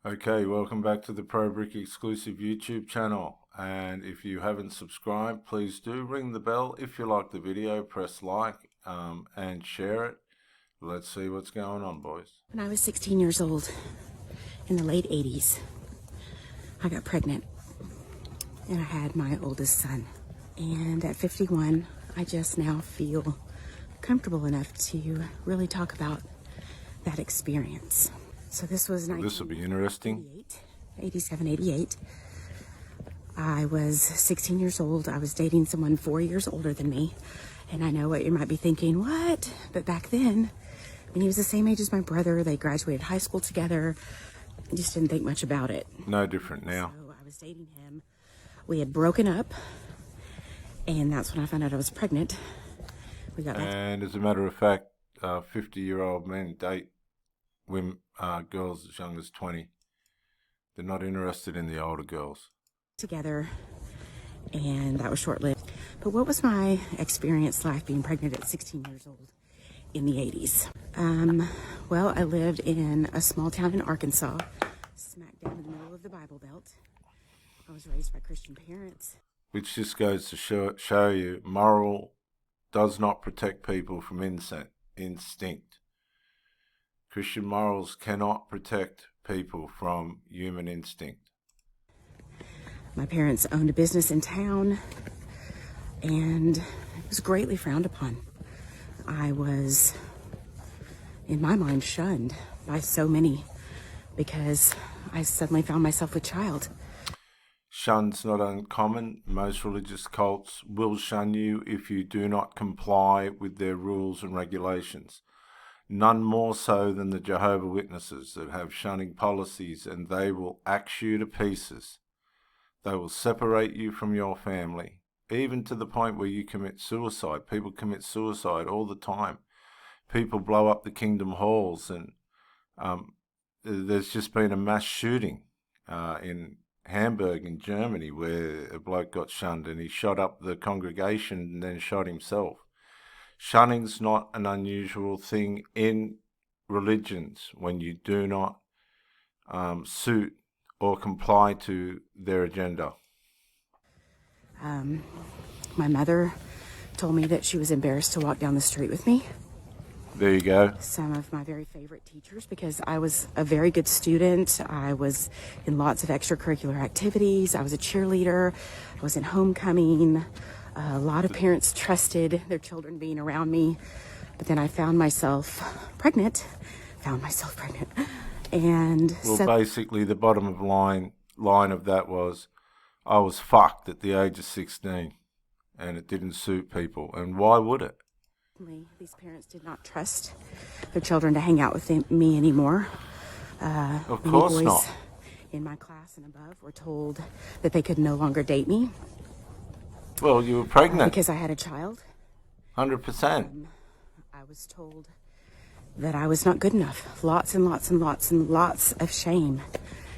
Okay, welcome back to the Pro Brick exclusive YouTube channel. And if you haven't subscribed, please do ring the bell. If you like the video, press like and share it. Let's see what's going on, boys. When I was 16 years old, in the late 80s, I got pregnant and I had my oldest son. And at 51, I just now feel comfortable enough to really talk about that experience. So this was This will be interesting. 87, 88. I was 16 years old. I was dating someone 4 years older than me. And I know what you might be thinking, what? But back then, he was the same age as my brother. They graduated high school together. I just didn't think much about it. No different now. So I was dating him. We had broken up. And that's when I found out I was pregnant. We got back. And as a matter of fact, 50-year-old men date women, girls as young as 20. They're not interested in the older girls. Together, and that was short-lived. But what was my experience like being pregnant at 16 years old in the 80s? Well, I lived in a small town in Arkansas, smack dab in the middle of the Bible Belt. I was raised by Christian parents. Which just goes to show you, moral does not protect people from instinct. Christian morals cannot protect people from human instinct. My parents owned a business in town, and it was greatly frowned upon. I was, in my mind, shunned by so many because I suddenly found myself with child. Shun's not uncommon. Most religious cults will shun you if you do not comply with their rules and regulations. None more so than the Jehovah's Witnesses that have shunning policies, and they will axe you to pieces. They will separate you from your family, even to the point where you commit suicide. People commit suicide all the time. People blow up the kingdom halls, and there's just been a mass shooting in Hamburg in Germany where a bloke got shunned and he shot up the congregation and then shot himself. Shunning's not an unusual thing in religions when you do not suit or comply to their agenda. My mother told me that she was embarrassed to walk down the street with me. There you go. Some of my very favorite teachers, because I was a very good student. I was in lots of extracurricular activities. I was a cheerleader. I was in homecoming. A lot of parents trusted their children being around me. But then I found myself pregnant. And well, basically, the bottom of line of that was, I was fucked at the age of 16, and it didn't suit people. And why would it? These parents did not trust their children to hang out with me anymore. Of course not. In my class and above were told that they could no longer date me. Well, you were pregnant. Because I had a child. 100%. I was told that I was not good enough. Lots and lots and lots and lots of shame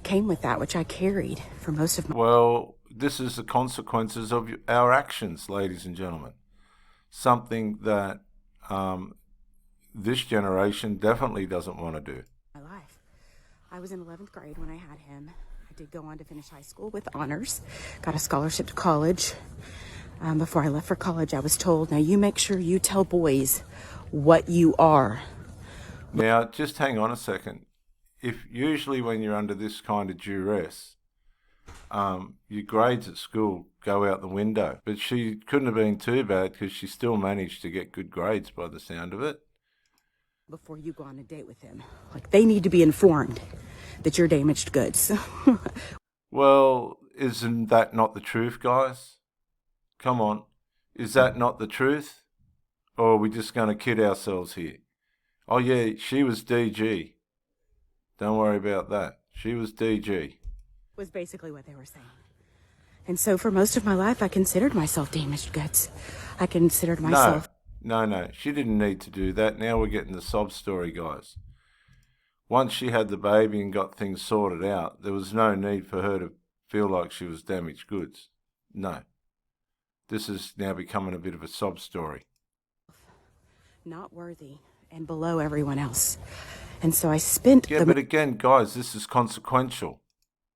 came with that, which I carried for most of my... Well, this is the consequences of our actions, ladies and gentlemen. Something that this generation definitely doesn't want to do. My life. I was in 11th grade when I had him. I did go on to finish high school with honors. Got a scholarship to college. Before I left for college, I was told, now you make sure you tell boys what you are. Now, just hang on a second. If usually when you're under this kind of duress, your grades at school go out the window. But she couldn't have been too bad because she still managed to get good grades by the sound of it. Before you go on a date with him, like, they need to be informed that you're damaged goods. Well, isn't that not the truth, guys? Come on. Is that not the truth? Or are we just going to kid ourselves here? Oh, yeah, she was DG. Don't worry about that. She was DG. Was basically what they were saying. And so for most of my life, I considered myself damaged goods. I considered myself... No. She didn't need to do that. Now we're getting the sob story, guys. Once she had the baby and got things sorted out, there was no need for her to feel like she was damaged goods. No. This is now becoming a bit of a sob story. Not worthy and below everyone else. And so I spent Yeah, but again, guys, this is consequential.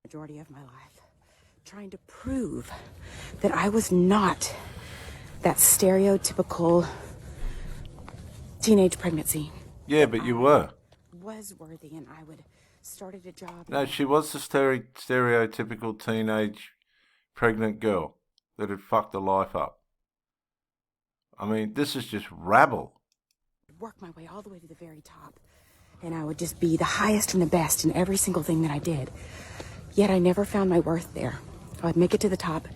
Majority of my life trying to prove that I was not that stereotypical teenage pregnancy. Yeah, but you were. Was worthy, and I would started a job. No, she was the stereotypical teenage pregnant girl that had fucked her life up. I mean, this is just rabble. Work my way all the way to the very top, and I would just be the highest and the best in every single thing that I did. Yet I never found my worth there. I would make it to the top,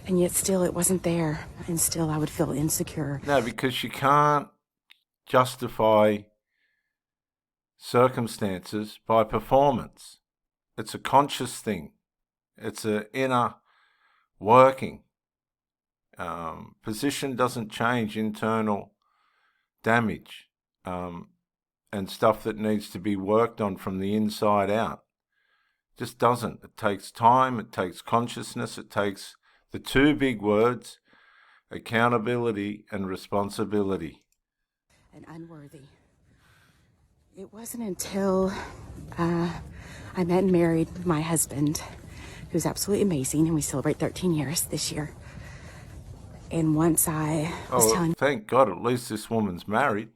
and yet still it wasn't there, and still I would feel insecure. No, because you can't justify circumstances by performance. It's a conscious thing. It's an inner working. Position doesn't change internal damage and stuff that needs to be worked on from the inside out. Just doesn't. It takes time, it takes consciousness, it takes the two big words, accountability and responsibility. And unworthy. It wasn't until I met and married my husband, who's absolutely amazing, and we celebrate 13 years this year. And once I was telling thank God, at least this woman's married.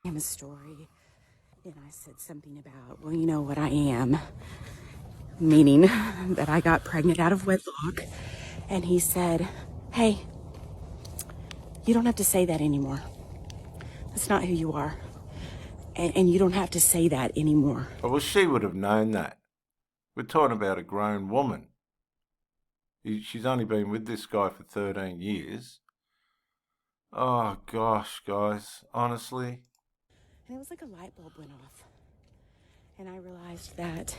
him a story, and I said something about, well, you know what I am, meaning that I got pregnant out of wedlock. And he said, hey, you don't have to say that anymore. That's not who you are. And you don't have to say that anymore. Well, she would have known that. We're talking about a grown woman. She's only been with this guy for 13 years. Oh, gosh, guys, honestly. And it was like a light bulb went off. And I realized that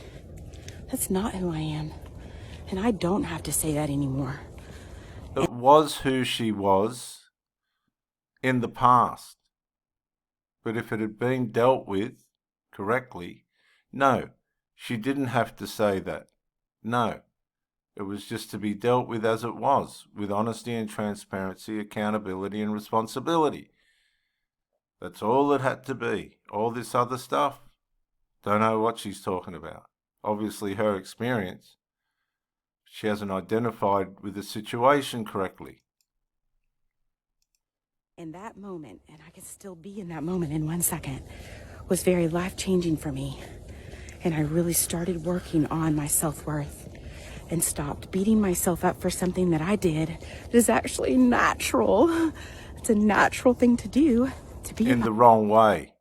that's not who I am. And I don't have to say that anymore. It was who she was in the past. But if it had been dealt with correctly, no, she didn't have to say that. No, it was just to be dealt with as it was, with honesty and transparency, accountability and responsibility. That's all it had to be. All this other stuff, don't know what she's talking about. Obviously her experience, she hasn't identified with the situation correctly. And that moment, and I can still be in that moment in 1 second, was very life-changing for me. And I really started working on my self-worth and stopped beating myself up for something that I did that is actually natural. It's a natural thing to do, to be in the wrong way.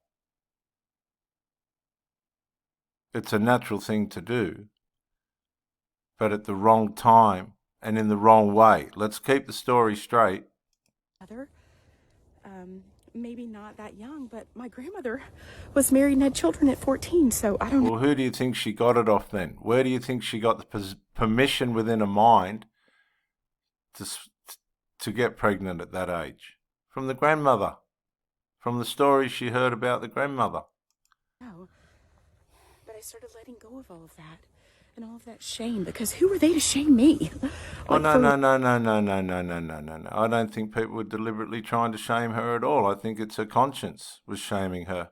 It's a natural thing to do, but at the wrong time and in the wrong way. Let's keep the story straight. Maybe not that young, but my grandmother was married and had children at 14, so I don't know. Well, who do you think she got it off then? Where do you think she got the permission within her mind to get pregnant at that age? From the grandmother. From the stories she heard about the grandmother. No, but I started letting go of all of that and all of that shame, because who were they to shame me? Oh, no. I don't think people were deliberately trying to shame her at all. I think it's her conscience was shaming her.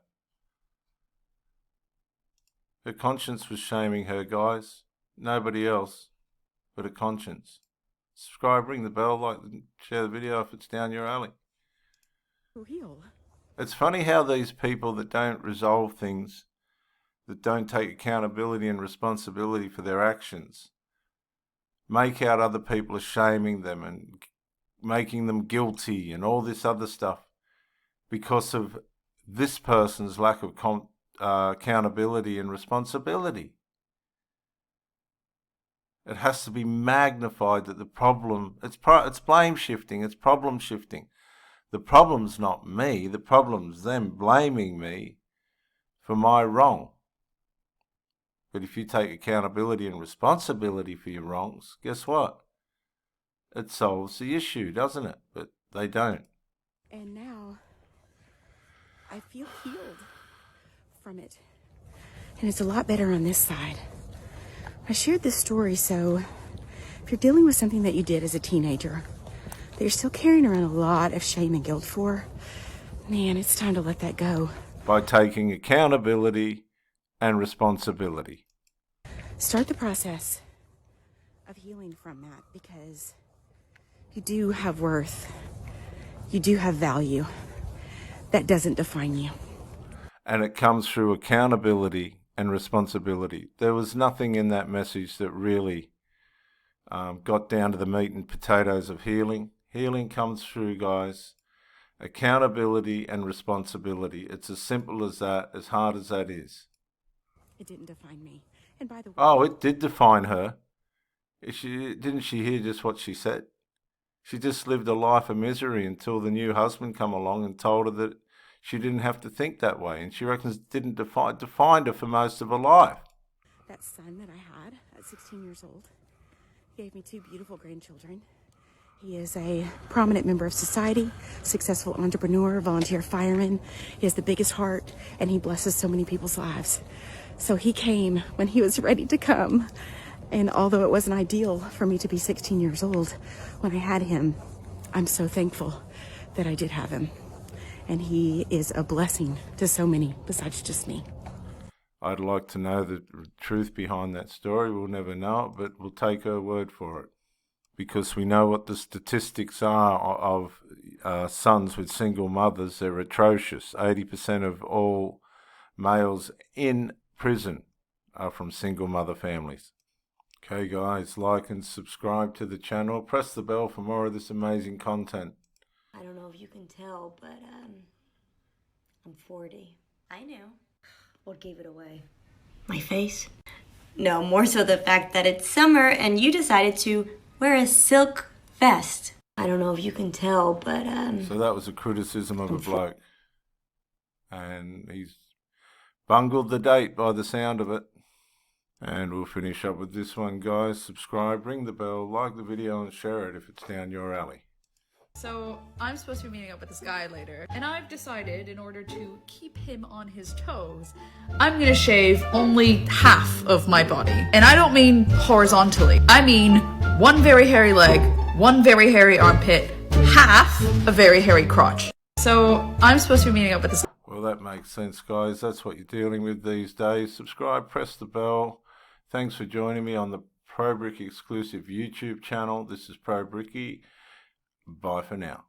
Her conscience was shaming her, guys. Nobody else but her conscience. Subscribe, ring the bell, like, share the video if it's down your alley. Real. It's funny how these people that don't resolve things, that don't take accountability and responsibility for their actions, make out other people are shaming them and making them guilty and all this other stuff because of this person's lack of accountability and responsibility. It has to be magnified that the problem, it's blame shifting, it's problem shifting. The problem's not me, the problem's them blaming me for my wrong. But if you take accountability and responsibility for your wrongs, guess what? It solves the issue, doesn't it? But they don't. And now I feel healed from it. And it's a lot better on this side. I shared this story so if you're dealing with something that you did as a teenager that you're still carrying around a lot of shame and guilt for, man, it's time to let that go. By taking accountability and responsibility. Start the process of healing from that, because you do have worth. You do have value. That doesn't define you. And it comes through accountability and responsibility. There was nothing in that message that really got down to the meat and potatoes of healing. Healing comes through, guys, accountability and responsibility. It's as simple as that, as hard as that is. It didn't define me. And by the way... Oh, it did define her. Didn't she hear just what she said? She just lived a life of misery until the new husband come along and told her that she didn't have to think that way. And she reckons it didn't defined her for most of her life. That son that I had at 16 years old gave me 2 beautiful grandchildren. He is a prominent member of society, successful entrepreneur, volunteer fireman. He has the biggest heart, and he blesses so many people's lives. So he came when he was ready to come. And although it wasn't ideal for me to be 16 years old when I had him, I'm so thankful that I did have him. And he is a blessing to so many besides just me. I'd like to know the truth behind that story. We'll never know it, but we'll take her word for it. Because we know what the statistics are of sons with single mothers. They're atrocious. 80% of all males in prison are from single mother families. Okay guys, like and subscribe to the channel. Press the bell for more of this amazing content. I don't know if you can tell, but I'm 40. I know. What gave it away? My face? No, more so the fact that it's summer and you decided to wear a silk vest. I don't know if you can tell, but So that was a criticism of a bloke. And he's bungled the date by the sound of it. And we'll finish up with this one, guys. Subscribe, ring the bell, like the video, and share it if it's down your alley. So I'm supposed to be meeting up with this guy later, and I've decided in order to keep him on his toes, I'm gonna shave only half of my body. And I don't mean horizontally. I mean one very hairy leg, one very hairy armpit, half a very hairy crotch. So I'm supposed to be meeting up with this. Well, that makes sense, guys. That's what you're dealing with these days. Subscribe, press the bell. Thanks for joining me on the Pro Brick exclusive YouTube channel. This is Pro Bricky. Bye for now.